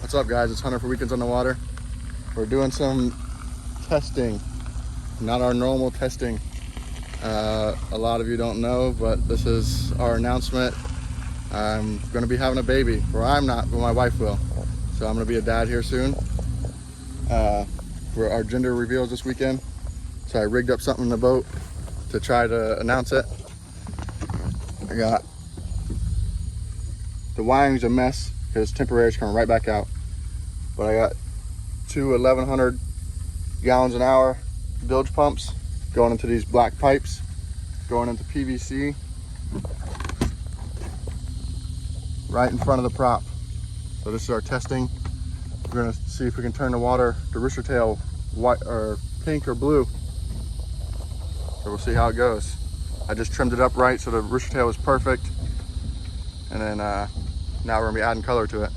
What's up, guys? It's Hunter for Weekends on the Water. We're doing some testing, not our normal testing. A lot of you don't know, but this is our announcement. I'm going to be having a baby, or I'm not, but my wife will. So I'm going to be a dad here soon. For our gender reveals this weekend. So I rigged up something in the boat to try to announce it. I got the wiring's a mess because temporary is coming right back out. But I got two 1,100 gallons an hour bilge pumps going into these black pipes, going into PVC right in front of the prop. So this is our testing. We're gonna see if we can turn the water, the rooster tail, white or pink or blue. So we'll see how it goes. I just trimmed it up right so the rooster tail was perfect. And then now we're gonna be adding color to it.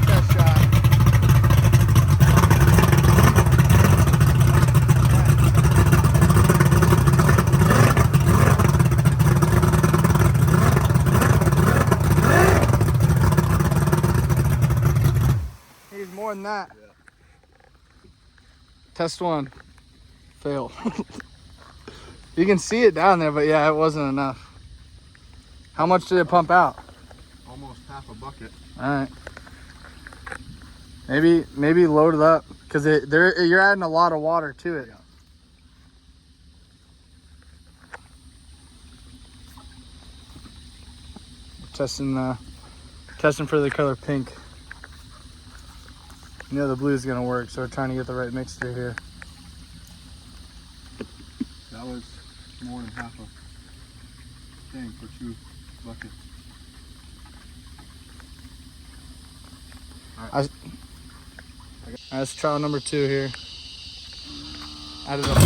Test shot. Needs more than that. Yeah. Test one. Fail. You can see it down there, but yeah, it wasn't enough. How much did it pump out? Almost half a bucket. All right. Maybe load it up because you're adding a lot of water to it. Yeah. Testing for the color pink. You know the blue is gonna work, so we're trying to get the right mixture here. That was more than half a thing for 2 buckets. All right. That's trial number 2 here. Add it up.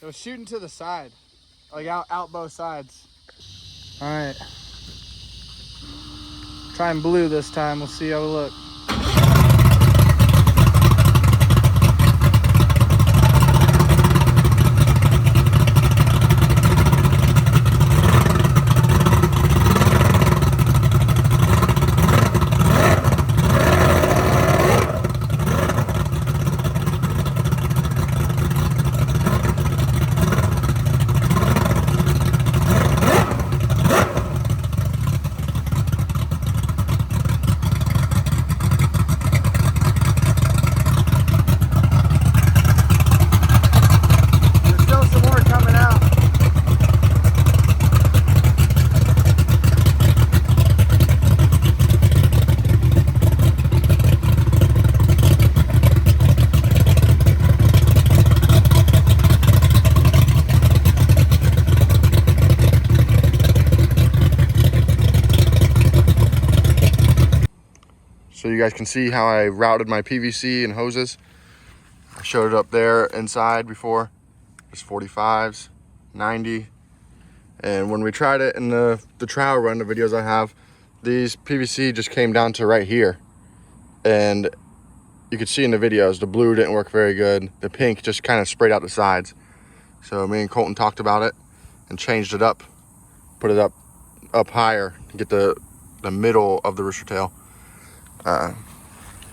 It was shooting to the side, like out both sides. All right, trying blue this time. We'll see how we look. So you guys can see how I routed my PVC and hoses. I showed it up there inside before. There's 45s, 90. And when we tried it in the trial run, the videos I have, these PVC just came down to right here. And you could see in the videos, the blue didn't work very good. The pink just kind of sprayed out the sides. So me and Colton talked about it and changed it up, put it up higher to get the middle of the rooster tail.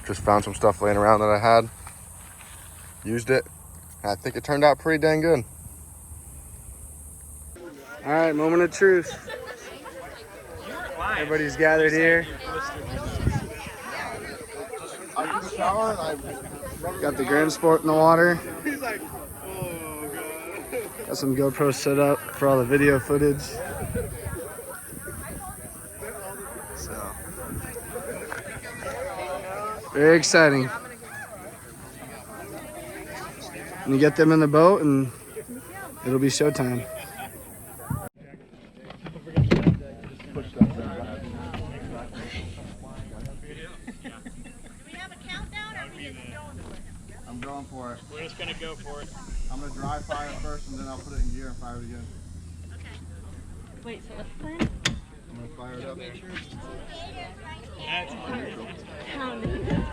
Just found some stuff laying around that I had, used it, and I think it turned out pretty dang good. All right, moment of truth. Everybody's gathered here. Got the Grand Sport in the water. Got some GoPro set up for all the video footage. So, very exciting. And you get them in the boat and it'll be showtime. Push that down. going for it. We're just gonna go for it. I'm gonna dry fire first, and then I'll put it in gear and fire it again. Okay. Wait, so what's the plan? I'm gonna fire it up. That's Pounding.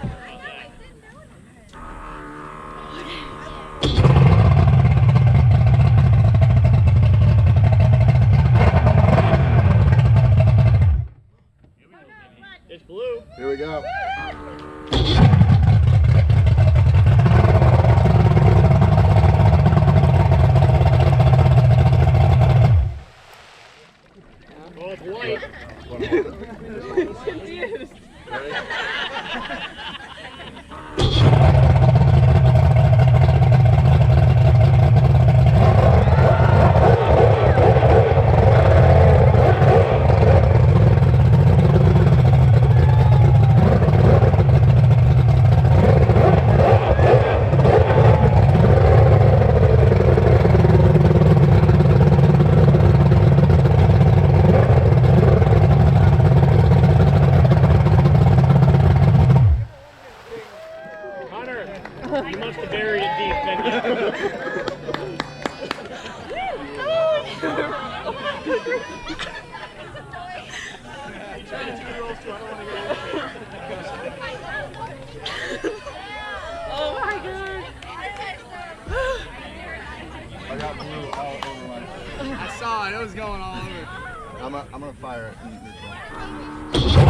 It's blue. Here we go. Oh, it's white. He's confused. Ready? You must have buried it deep, didn't you? You tried to do rolls too. I don't want to get Oh my god. I got blue all over my face. I saw it. It was going all over. I'm gonna fire it in neutral.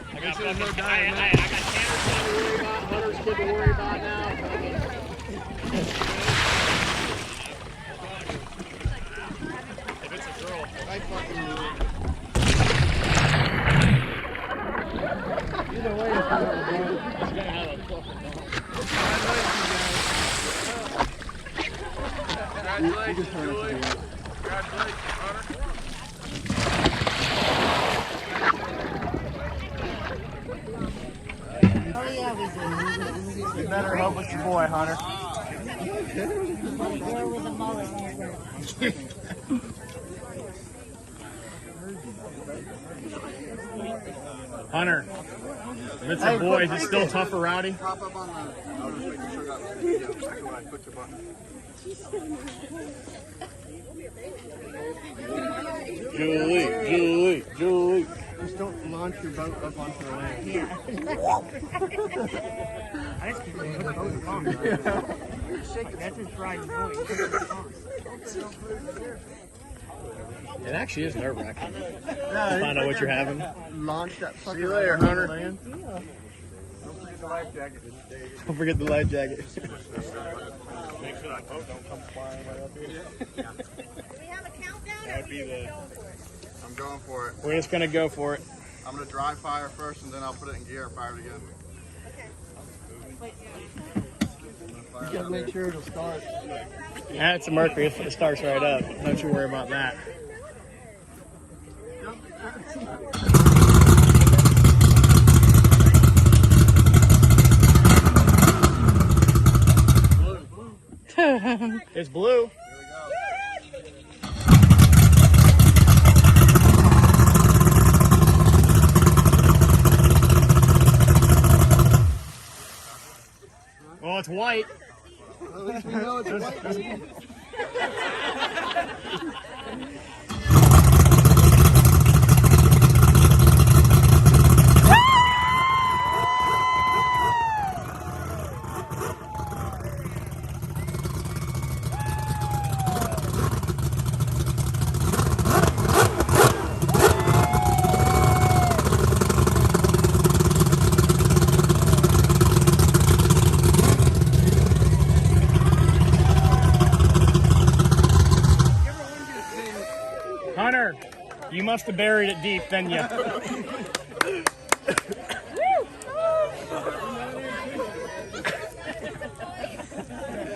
I got Tanner's kid to worry about, Hunter's kid to worry about now. If it's a girl, I fucking knew it. Either way, it's gonna have a ball. it's gonna have a fucking dog. Congratulations, Julie. Congratulations, Hunter. You better hope it's your boy, Hunter. Hunter, if it's a boy, is it still tough or rowdy? Pop up on the. I was just making sure that was video. That's why I clicked the button. Julie. Just don't launch your boat up onto the land. That's his pride boy. It actually is nerve-wracking. Find out what you're having. Launch that fucker. See you later, Hunter. Land. Don't forget the life jacket. Make sure that boat don't come flying right up here. Do we have a countdown? That would be the. I'm going for it. We're just gonna go for it. I'm gonna dry fire first, and then I'll put it in gear and fire it again. Okay. Wait, You gotta make sure it'll start. That's a Mercury. It starts right up. Don't you worry about that. It's blue. Well, it's white. At least we know it's white. Hunter, you must have buried it deep, didn't you?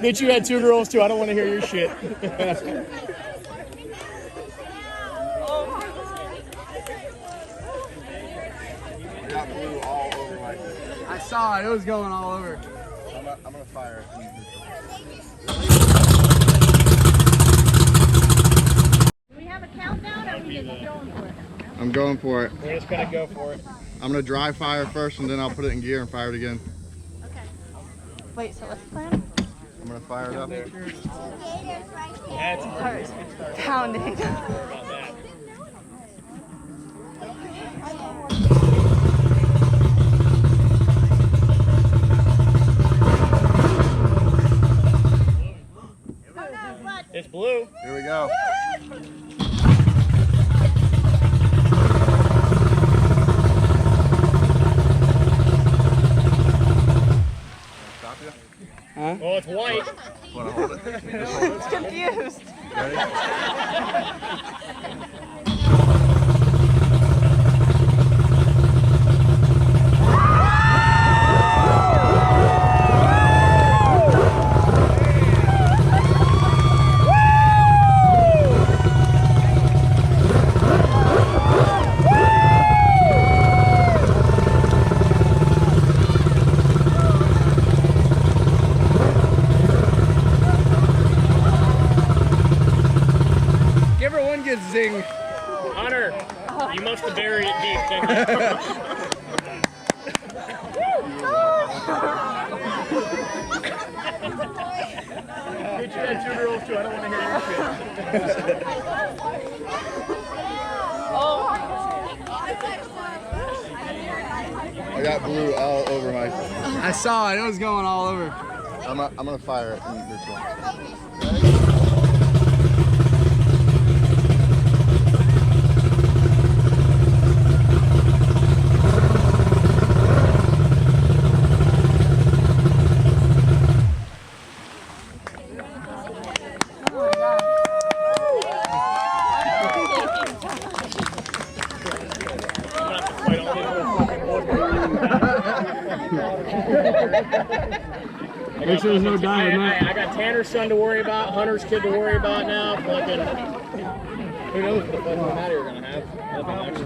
Bitch, you had 2 girls too. I don't want to hear your shit. Got blue all over my face. I saw it. It was going all over. I'm gonna fire it. Do we have a countdown or are we just going for it? I'm going for it. We're just gonna go for it. I'm gonna dry fire first, and then I'll put it in gear and fire it again. Okay. Wait, so what's the plan? I'm gonna fire it up. That's Pounding. It's blue. Here we go. Stop you? Oh, it's white. Wanna hold it? It's confused. Ready? Give her one good zing. Hunter, you must have buried it deep, didn't you? Bitch, you had 2 girls too. I don't want to hear your shit. I got blue all over my. I saw it. It was going all over. I'm gonna fire it in this one. Make sure there's no dye in that. I got Tanner's son to worry about, Hunter's kid to worry about now. Fucking, who knows what the fucking matter you're gonna have. Nothing, actually.